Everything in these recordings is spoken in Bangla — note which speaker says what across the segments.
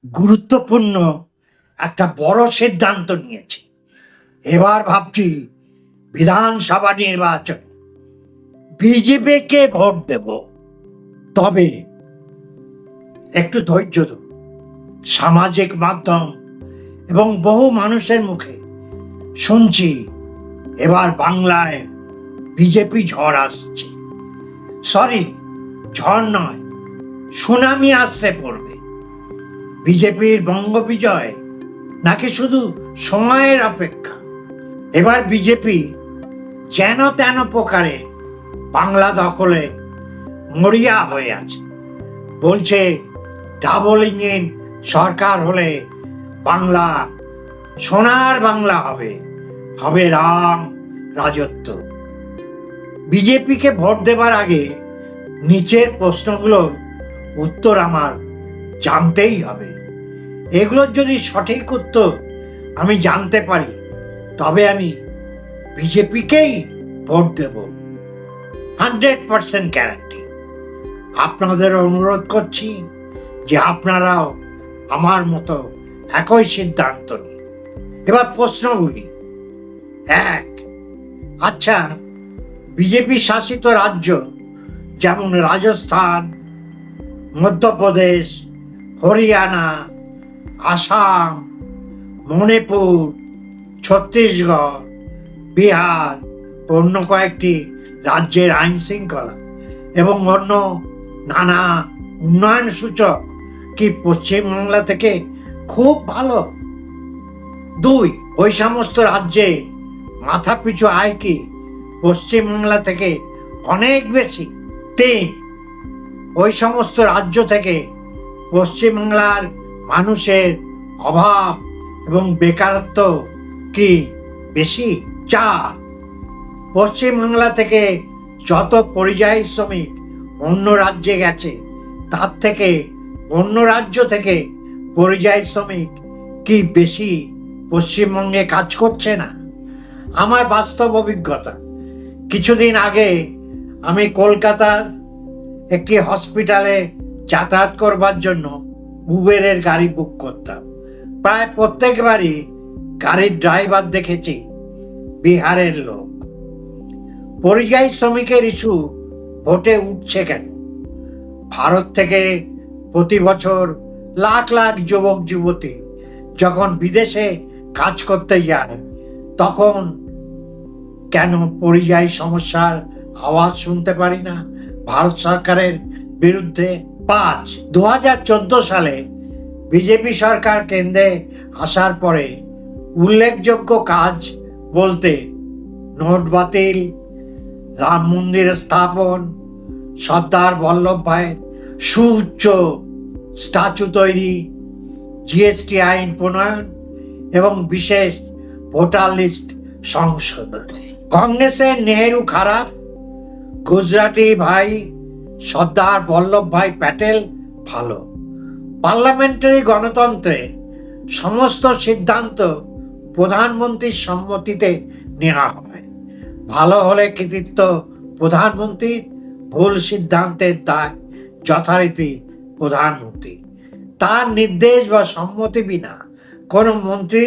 Speaker 1: গুরুত্বপূর্ণ একটা বড় সিদ্ধান্ত নিয়েছি। এবার ভাবছি বিধানসভা নির্বাচনে বিজেপিকে ভোট দেব। তবে একটু ধৈর্য ধরুন। সামাজিক মাধ্যম এবং বহু মানুষের মুখে শুনছি এবার বাংলায় বিজেপি ঝড় আসছে। সরি, ঝড় নয়, সুনামি আসতে পড়বে। বিজেপির বঙ্গবিজয় নাকি শুধু সময়ের অপেক্ষা? এবার বিজেপি যেন তেন প্রকারে বাংলা দখলে মরিয়া হয়ে আছে। বলছে ডাবল ইঞ্জিন সরকার হলে বাংলা সোনার বাংলা হবে, হবে রাম রাজত্ব। বিজেপিকে ভোট দেবার আগে নিচের প্রশ্নগুলোর উত্তর আমার জানতেই হবে। এগুলোর যদি সঠিক উত্তর আমি জানতে পারি তবে আমি বিজেপিকেই ভোট দেব, 100% গ্যারান্টি। আপনাদের অনুরোধ করছি যে আপনারাও আমার মতো একই সিদ্ধান্ত নিন। এবার প্রশ্নগুলি। 1, আচ্ছা, বিজেপি শাসিত রাজ্য যেমন রাজস্থান, মধ্যপ্রদেশ, হরিয়ানা, আসাম, মণিপুর, ছত্তিশগড়, বিহার, অন্য কয়েকটি রাজ্যের আইন শৃঙ্খলা এবং অন্য নানা উন্নয়ন সূচক কি পশ্চিমবাংলা থেকে খুব ভালো? 2, ওই সমস্ত রাজ্যে মাথাপিছু আয় কি পশ্চিমবাংলা থেকে অনেক বেশি? 3, ওই সমস্ত রাজ্য থেকে পশ্চিমবাংলার মানুষের অভাব এবং বেকারত্ব কি বেশি? 4, পশ্চিমবাংলা থেকে যত পরিযায়ী শ্রমিক অন্য রাজ্যে গেছে তার থেকে অন্য রাজ্য থেকে পরিযায়ী শ্রমিক কি বেশি পশ্চিমবঙ্গে কাজ করছে না? আমার বাস্তব অভিজ্ঞতা, কিছুদিন আগে আমি কলকাতার একটি হসপিটালে যাতায়াত করবার জন্য উবেরের গাড়ি বুক করতাম। প্রায় প্রত্যেকবারই গাড়ির ড্রাইভার দেখেছি বিহারের লোক। পরিযায়ী শ্রমিকের ইস্যু ভোটে উঠছে কেন? ভারত থেকে প্রতি বছর লাখ লাখ যুবক যুবতী যখন বিদেশে কাজ করতে যায় তখন কেন পরিযায়ী সমস্যার আওয়াজ শুনতে পারি না ভারত সরকারের বিরুদ্ধে? 5, 2014 সালে বিজেপি সরকার কেন্দ্রে আসার পরে উল্লেখযোগ্য কাজ বলতে নোট বাতিল, রাম মন্দির স্থাপন, সর্দার বল্লভভাইয়ের সুউচ্চ স্ট্যাচু তৈরি, জিএসটি আইন প্রণয়ন এবং বিশেষ ভোটার লিস্ট সংশোধন। কংগ্রেসের নেহেরু খারাপ, গুজরাটি ভাই সর্দার বল্লভভাই প্যাটেল ভালো। পার্লামেন্টারি গণতন্ত্রে সমস্ত সিদ্ধান্ত প্রধানমন্ত্রীর সম্মতিতে নেওয়া হয়। ভালো হলে কৃতিত্ব প্রধানমন্ত্রীর, ভুল সিদ্ধান্তের দায় যথারীতি প্রধানমন্ত্রী। তার নির্দেশ বা সম্মতি বিনা কোনো মন্ত্রী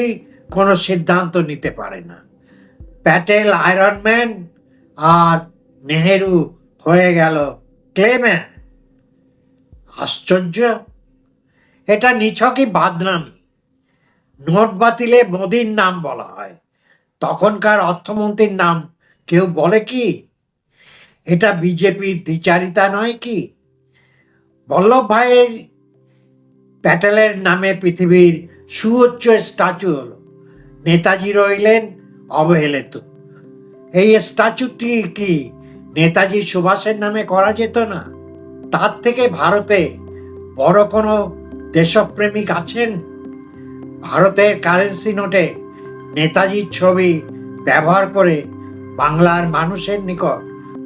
Speaker 1: কোনো সিদ্ধান্ত নিতে পারে না। প্যাটেল আয়রনম্যান আর নেহেরু হয়ে গেল ক্লেম্যান। আশ্চর্য, এটা নিছকই বাদনামি। নোট বাতিলে মোদির নাম বলা হয়, তখনকার অর্থমন্ত্রীর নাম কেউ বলে কি? এটা বিজেপির দ্বিচারিতা নয় কি? বল্লভভাইয়ের প্যাটেলের নামে পৃথিবীর সুউচ্চ স্ট্যাচু হলো, নেতাজি রইলেন অবহেলিত। এই স্ট্যাচুটি কি নেতাজি সুভাষের নামে করা যেত না? তার থেকে ভারতে বড় কোনো দেশপ্রেমিক আছেন? ভারতের কারেন্সি নোটে নেতাজির ছবি ব্যবহার করে বাংলার মানুষের নিকট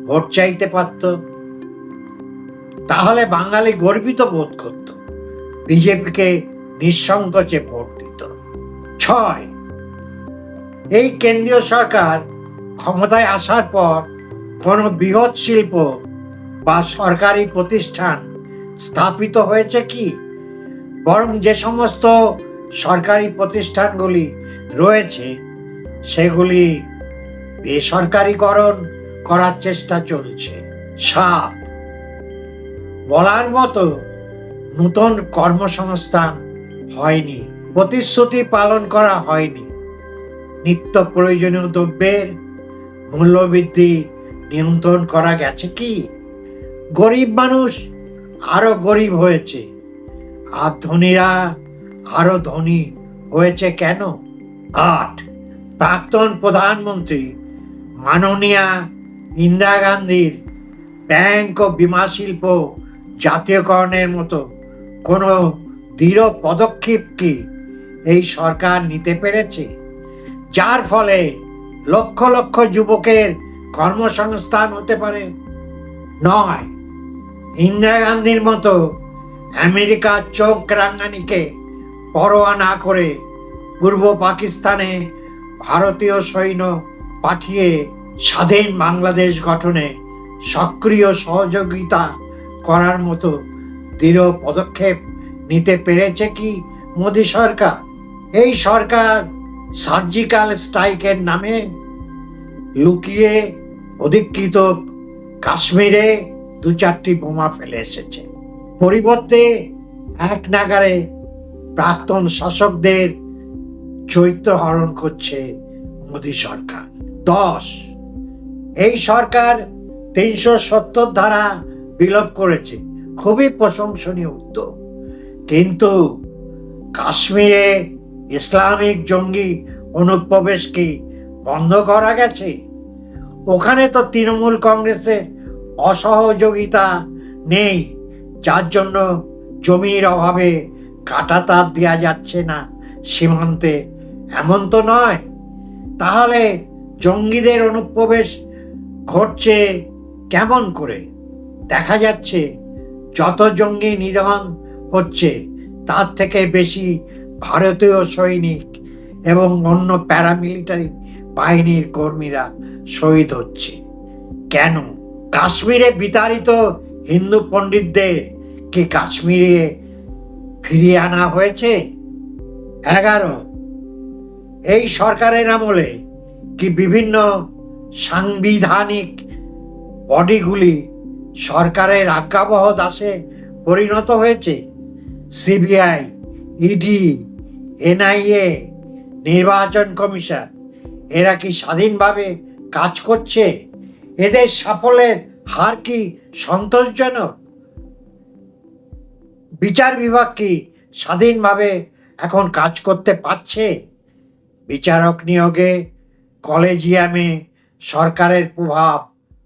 Speaker 1: ভোট চাইতে পারত। তাহলে বাঙালি গর্বিত বোধ করত, বিজেপিকে নিঃসংকোচে ভোট দিত। 6, এই কেন্দ্রীয় সরকার ক্ষমতায় আসার পর কোনো বৃহৎ শিল্প বা সরকারি প্রতিষ্ঠান স্থাপিত হয়েছে কি? বরং যে সমস্ত সরকারি প্রতিষ্ঠানগুলি রয়েছে সেগুলি বেসরকারীকরণ করার চেষ্টা চলছে। 7, বলার মতো নতুন কর্মসংস্থান হয়নি, প্রতিশ্রুতি পালন করা হয়নি। নিত্য প্রয়োজনীয় দ্রব্যের মূল্যবৃদ্ধি নিয়ন্ত্রণ করা গেছে কি? গরিব মানুষ আরো গরিব হয়েছে, আর ধনীরা আরো ধনী হয়েছে কেন? 8, প্রাক্তন প্রধানমন্ত্রী মাননীয়া ইন্দিরা গান্ধীর ব্যাংক ও বীমা শিল্প জাতীয়করণের মতো কোনো দৃঢ় পদক্ষেপ কি এই সরকার নিতে পেরেছে, যার ফলে লক্ষ লক্ষ যুবকের কর্মসংস্থান হতে পারে? নয়। ইন্দিরা গান্ধীর মতো আমেরিকার চোখ রাঙানিকে পরোয়া না করে পূর্ব পাকিস্তানে ভারতীয় সৈন্য পাঠিয়ে স্বাধীন বাংলাদেশ গঠনে সক্রিয় সহযোগিতা করার মতো দৃঢ় পদক্ষেপ নিতে পেরেছে কি মোদী সরকার? এই সরকার সার্জিক্যাল স্ট্রাইকের নামে লুকিয়ে অধিকৃত কাশ্মীরে 2-4টি বোমা ফেলে এসেছে। পরিবর্তে এক নাগারে প্রাক্তন শাসকদের চরিত্র হরণ করছে মোদী সরকার। 10, এই সরকার 370 ধারা বিলোপ করেছে, খুবই প্রশংসনীয় উদ্যোগ। কিন্তু কাশ্মীরে ইসলামিক জঙ্গি অনুপ্রবেশ কি বন্ধ করা গেছে? ওখানে তো তৃণমূল কংগ্রেসের অসহযোগিতা নেই, যার জন্য জমির অভাবে কাঁটাতার দেওয়া যাচ্ছে না সীমান্তে, এমন তো নয়। তাহলে জঙ্গিদের অনুপ্রবেশ ঘটছে কেমন করে? দেখা যাচ্ছে যত জঙ্গি নিধন হচ্ছে তার থেকে বেশি ভারতীয় সৈনিক এবং অন্য প্যারামিলিটারি বাহিনীর কর্মীরা শহীদ হচ্ছে। কেন? কাশ্মীরে বিতাড়িত হিন্দু পণ্ডিতদের কি কাশ্মীরে ফিরিয়ে আনা হয়েছে? 11, এই সরকারের আমলে কি বিভিন্ন সাংবিধানিক বডিগুলি সরকারের আজ্ঞাবহ দাসে পরিণত হয়েছে? সিবিআই, ইডি, এনআইএ, নির্বাচন কমিশন, এরা কি স্বাধীনভাবে কাজ করছে? এদের সাফল্যের হার কি সন্তোষজনক? বিচার বিভাগ কি স্বাধীনভাবে এখন কাজ করতে পারছে? বিচারক নিয়োগে কলেজিয়ামে সরকারের প্রভাব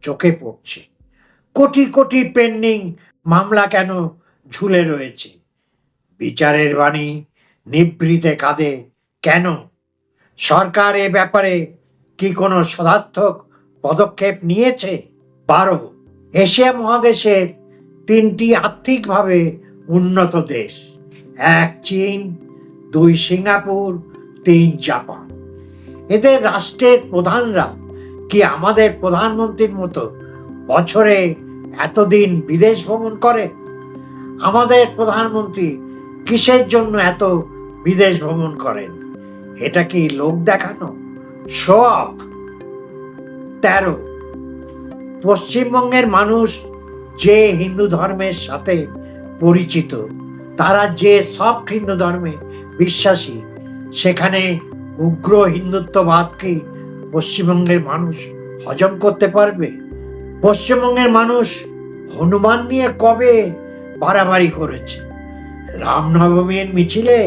Speaker 1: চোখে পড়ছে। কোটি কোটি পেন্ডিং মামলা কেন ঝুলে রয়েছে? বিচারের বাণী নিভৃতে কাঁদে কেন? সরকার এ ব্যাপারে কি কোনো সদার্থক পদক্ষেপ নিয়েছে? 12, এশিয়া মহাদেশের 3টি আর্থিকভাবে উন্নত দেশ, 1 চীন, 2 সিঙ্গাপুর, 3 জাপান। এদের রাষ্ট্রের প্রধানরা কি আমাদের প্রধানমন্ত্রীর মতো বছরে এতদিন বিদেশ ভ্রমণ করে? আমাদের প্রধানমন্ত্রী কিসের জন্য এত বিদেশ ভ্রমণ করেন? এটা কি লোক দেখানো, শো অফ? 13, পশ্চিমবঙ্গের মানুষ যে হিন্দু ধর্মের সাথে পরিচিত, তারা যে সফট হিন্দু ধর্মে বিশ্বাসী, সেখানে উগ্র হিন্দুত্ববাদকে পশ্চিমবঙ্গের মানুষ হজম করতে পারবে? পশ্চিমবঙ্গের মানুষ হনুমান নিয়ে কবে বাড়াবাড়ি করেছে? রামনবমীর মিছিলে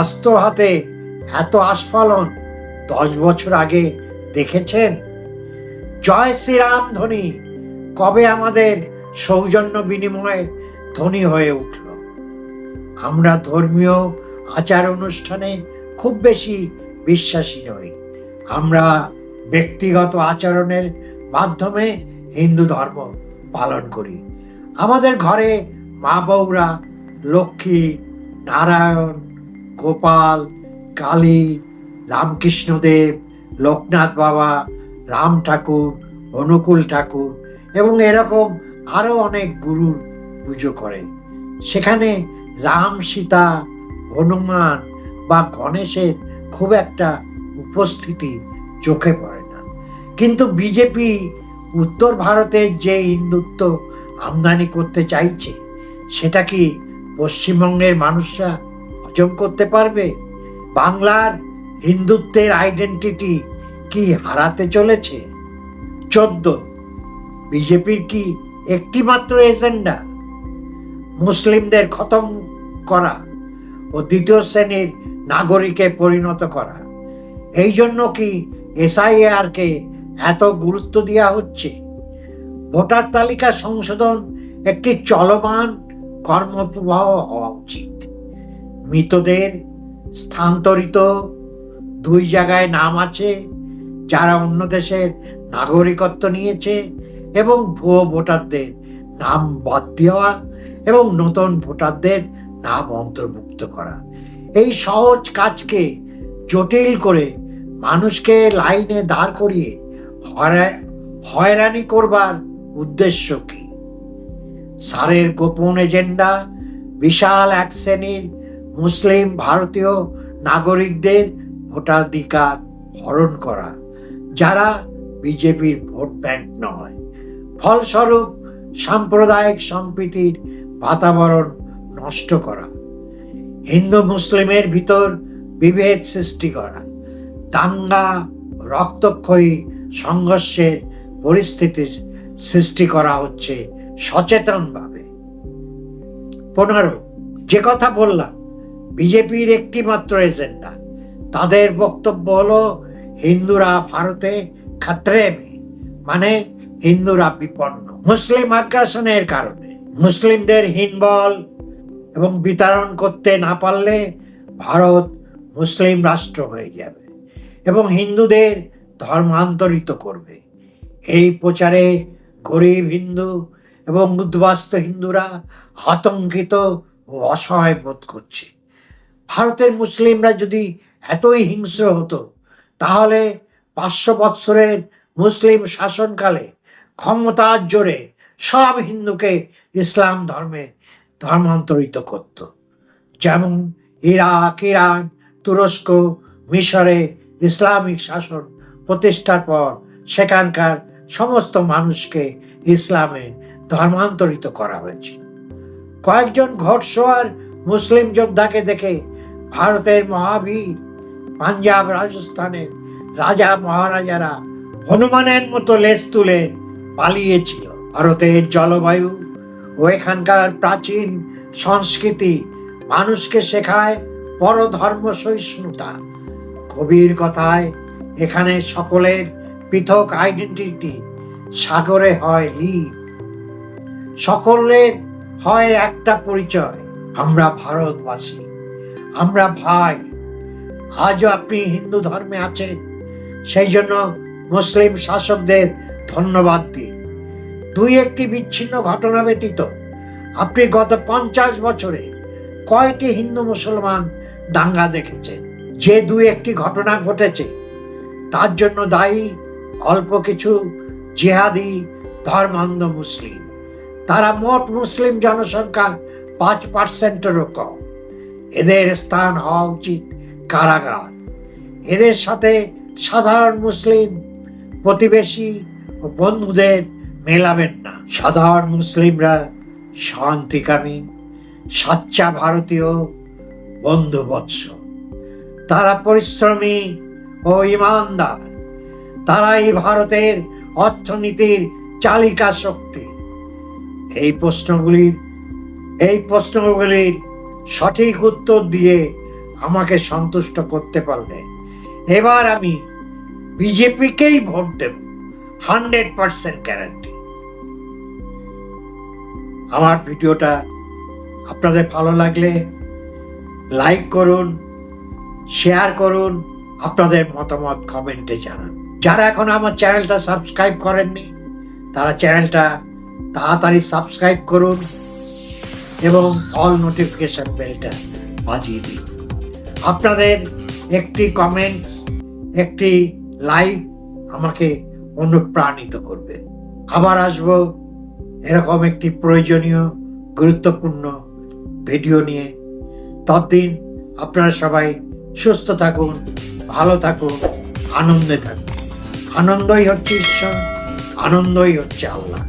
Speaker 1: অস্ত্র হাতে এত আস্ফালন 10 বছর আগে দেখেছেন? জয় শ্রীরাম ধ্বনি কবে আমাদের সৌজন্য বিনিময়ে ধ্বনি হয়ে উঠল? আমরা ধর্মীয় আচার অনুষ্ঠানে খুব বেশি বিশ্বাসী নই। আমরা ব্যক্তিগত আচরণের মাধ্যমে হিন্দু ধর্ম পালন করি। আমাদের ঘরে মা বউরা লক্ষ্মী, নারায়ণ, গোপাল, কালী, রামকৃষ্ণদেব, লোকনাথ বাবা, রাম ঠাকুর, অনুকূল ঠাকুর এবং এরকম আরও অনেক গুরুর পুজো করে। সেখানে রাম, সীতা, হনুমান বা গণেশের খুব একটা উপস্থিতি চোখে পড়ে না। কিন্তু বিজেপি উত্তর ভারতের যে হিন্দুত্ব আমদানি করতে চাইছে, সেটা কি পশ্চিমবঙ্গের মানুষরা হজম করতে পারবে? বাংলার হিন্দুত্বের আইডেন্টিটি কি হারাতে চলেছে? 14, বিজেপির কি একটি মাত্র এজেন্ডা? মুসলিমদের খতম করা ও দ্বিতীয় শ্রেণীর নাগরিকে পরিণত করা। এই জন্য কি এসআইআর কে এত গুরুত্ব দেওয়া হচ্ছে? ভোটার তালিকা সংশোধন একটি চলমান কর্মপ্রবাহ হওয়া উচিত। মৃতদের স্থানান্তরিত 2 জায়গায় নাম আছে, যারা অন্য দেশের নাগরিকত্ব নিয়েছে, এবং ভুয়ো ভোটারদের নাম বাদ দেওয়া এবং নতুন ভোটারদের নাম অন্তর্ভুক্ত করা। এই সহজ কাজকে জটিল করে মানুষকে লাইনে দাঁড় করিয়ে হয়রানি করবার উদ্দেশ্য কি? সারের গোপন এজেন্ডা বিশাল এক শ্রেণীর মুসলিম ভারতীয় নাগরিকদের ভোটাধিকার হরণ করা, যারা বিজেপির ভোট ব্যাংক নয়। ফলস্বরূপ সাম্প্রদায়িক সম্প্রীতির বাতাবরণ নষ্ট করা, হিন্দু মুসলিমের ভিতর বিভেদ সৃষ্টি করা, দাঙ্গা, রক্তক্ষয়ী সংঘর্ষের পরিস্থিতি সৃষ্টি করা হচ্ছে সচেতনভাবে। 15, যে কথা বললাম, বিজেপির একটি মাত্র এজেন্ডা। তাদের বক্তব্য হলো হিন্দুরা ভারতে খাতরে মে, মানে হিন্দুরা বিপন্ন। মুসলিম আগ্রাসনের কারণে মুসলিমদের হীনবল এবং বিতাড়ন করতে না পারলে ভারত মুসলিম রাষ্ট্র হয়ে যাবে এবং হিন্দুদের ধর্মান্তরিত করবে। এই প্রচারে গরিব হিন্দু এবং উদ্বাস্তু হিন্দুরা আতঙ্কিত ও অসহায় বোধ করছে। ভারতের মুসলিমরা যদি এতই হিংস্র হতো, তাহলে 500 বৎসরের মুসলিম শাসনকালে ক্ষমতার জোরে সব হিন্দুকে ইসলাম ধর্মে ধর্মান্তরিত করত। যেমন ইরাক, ইরান, তুরস্ক, মিশরে ইসলামিক শাসন প্রতিষ্ঠার পর সেখানকার সমস্ত মানুষকে ইসলামে ধর্মান্তরিত করা হয়েছিল। কয়েকজন ঘোড়সওয়ার মুসলিম যোদ্ধাকে দেখে ভারতের মহাবীর পাঞ্জাব, রাজস্থানের রাজা মহারাজারা হনুমানের মতো লেজ তুলে পালিয়েছিল। ভারতের জলবায়ু ও এখানকার প্রাচীন সংস্কৃতি মানুষকে শেখায় পরধর্ম সহিষ্ণুতা। কবির কথায়, এখানে সকলের পৃথক আইডেন্টিটি, সাগরে হয় লীন, সকলের হয় একটা পরিচয়, আমরা ভারতবাসী, আমরা ভাই। আজও আপনি হিন্দু ধর্মে আছেন, সেই জন্য মুসলিম শাসকদের ধন্যবাদ দিন। 2-1টি বিচ্ছিন্ন ঘটনা ব্যতীত আপনি গত 50 বছরে কয়টি হিন্দু মুসলমান দাঙ্গা দেখেছেন? যে 2-1টি ঘটনা ঘটেছে, তার জন্য দায়ী অল্প কিছু জিহাদি ধর্মান্ধ মুসলিম। তারা মোট মুসলিম জনসংখ্যার 5%-এরও কম। এদের স্থান হওয়া উচিত কারাগার। এদের সাথে সাধারণ মুসলিম প্রতিবেশী ও বন্ধুদের মেলাবেন না। সাধারণ মুসলিমরা শান্তিকামী, সাচ্চা ভারতীয়, বন্ধুবৎস। তারা পরিশ্রমী ও ইমানদার। তারাই ভারতের অর্থনীতির চালিকা শক্তি। এই প্রশ্নগুলির সঠিক উত্তর দিয়ে আমাকে সন্তুষ্ট করতে পারলে এবার আমি বিজেপিকেই ভোট দেব, 100% গ্যারান্টি। আমার ভিডিওটা আপনাদের ভালো লাগলে লাইক করুন, শেয়ার করুন, আপনাদের মতামত কমেন্টে জানান। যারা এখন আমার চ্যানেলটা সাবস্ক্রাইব করেননি, তারা চ্যানেলটা তাড়াতাড়ি সাবস্ক্রাইব করুন এবং অল নোটিফিকেশন বেলটা বাজিয়ে দিন। আপনাদের একটি কমেন্টস, একটি লাইক আমাকে অনুপ্রাণিত করবে। আবার আসবো এরকম একটি প্রয়োজনীয়, গুরুত্বপূর্ণ ভিডিও নিয়ে। ততদিন আপনারা সবাই সুস্থ থাকুন, ভালো থাকুন, আনন্দে থাকুন। আনন্দই হচ্ছে ঈশ্বর, আনন্দই হচ্ছে আল্লাহ।